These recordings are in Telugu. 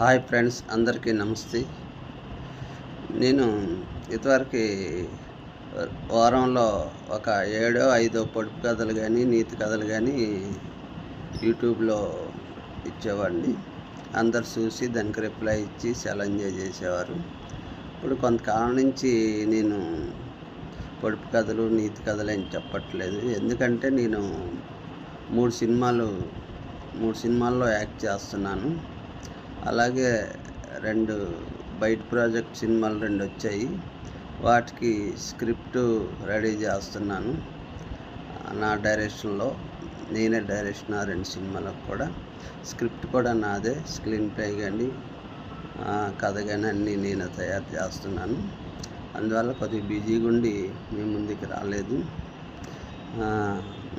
హాయ్ ఫ్రెండ్స్, అందరికీ నమస్తే. నేను ఇదివరకు వారంలో ఒక 7-5 పొడుపు కథలు కానీ నీతి కథలు కానీ యూట్యూబ్లో ఇచ్చేవాడిని. అందరు చూసి దానికి రిప్లై ఇచ్చి చాలా ఎంజాయ్ చేసేవారు. ఇప్పుడు కొంతకాలం నుంచి నేను పొడుపు కథలు నీతి కథలు అని చెప్పట్లేదు. ఎందుకంటే నేను మూడు సినిమాల్లో యాక్ట్ చేస్తున్నాను. అలాగే 2 బయట ప్రాజెక్ట్ సినిమాలు 2 వచ్చాయి. వాటికి స్క్రిప్ట్ రెడీ చేస్తున్నాను. నా డైరెక్షన్లో నేనే డైరెక్షన్ ఆ 2 సినిమాలకు కూడా. స్క్రిప్ట్ కూడా నాదే. స్క్రీన్ ప్లే కానీ కథ కానీ అన్నీ నేను తయారు చేస్తున్నాను. అందువల్ల కొద్దిగా బిజీగా ఉండి మీ ముందుకు రాలేదు.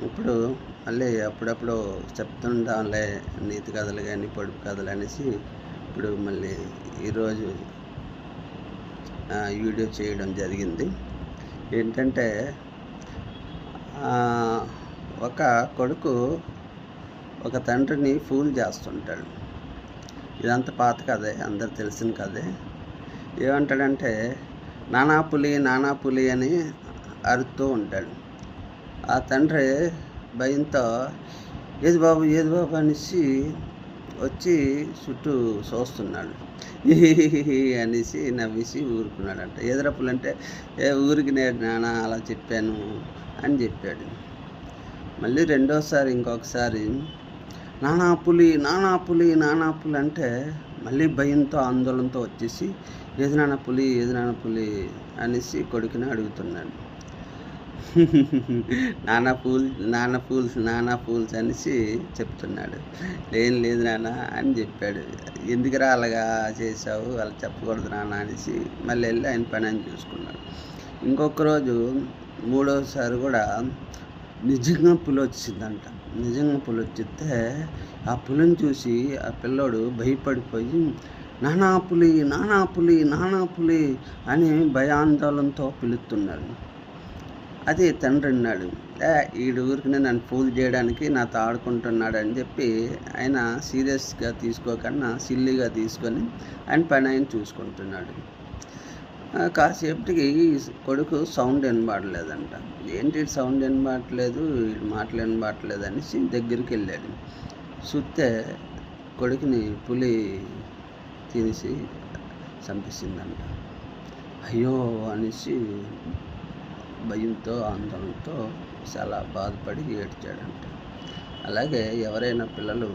ఇప్పుడు మళ్ళీ అప్పుడప్పుడు చెప్తుంటాంలే నీతి కథలు కానీ పొడుపు కథలు అనేసి ఇప్పుడు మళ్ళీ ఈరోజు వీడియో చేయడం జరిగింది. ఏంటంటే ఒక కొడుకు ఒక తండ్రిని ఫూల్ చేస్తుంటాడు. ఇదంతా పాత కథే, అందరు తెలిసిన కథే. ఏమంటాడంటే నానా పులి అని అరుస్తూ ఉంటాడు. ఆ తండ్రి భయంతో ఏది బాబు అనేసి వచ్చి చుట్టూ చూస్తున్నాడు. అనేసి నవ్వేసి ఊరుకున్నాడంట. ఎదురప్పులు అంటే ఊరికి నేను నాన్న అలా చెప్పాను అని చెప్పాడు. మళ్ళీ రెండోసారి ఇంకొకసారి నానా పులి అంటే మళ్ళీ భయంతో ఆందోళనతో వచ్చేసి ఏది నాన్న పులి అనేసి కొడుకుని అడుగుతున్నాడు. నానా ఫూల్స్ అనేసి చెప్తున్నాడు. లేదు నాన్న అని చెప్పాడు. ఎందుకురా అలాగా చేసావు, అలా చెప్పకూడదు నాన్న అనేసి మళ్ళీ వెళ్ళి ఆయన పని అని చూసుకున్నాడు. ఇంకొక రోజు మూడోసారి కూడా నిజంగా పులి వచ్చిందంట. నిజంగా పులి వచ్చితే ఆ పులిని చూసి ఆ పిల్లోడు భయపడిపోయి నానా పులి అని భయాందోళనతో పిలుస్తున్నాడు. అది తండ్రి అన్నాడు, ఈడు ఊరికి నన్ను ఫూల్ చేయడానికి నాతో ఆడుకుంటున్నాడు అని చెప్పి ఆయన సీరియస్గా తీసుకోకుండా సిల్లీగా తీసుకొని ఆయన పని ఆయన చూసుకుంటున్నాడు. కాసేపటికి కొడుకు సౌండ్ వినబడలేదంట. ఏంటి సౌండ్ వినబడట్లేదు, మాటలు వినబడట్లేదు అనేసి దగ్గరికి వెళ్ళాడు. చూస్తే కొడుకుని పులి తినేసి చంపేసిందంట. అయ్యో అనేసి భయంతో ఆందోళనతో చాలా బాధపడి ఏడ్చాడంట. అలాగే ఎవరైనా పిల్లలు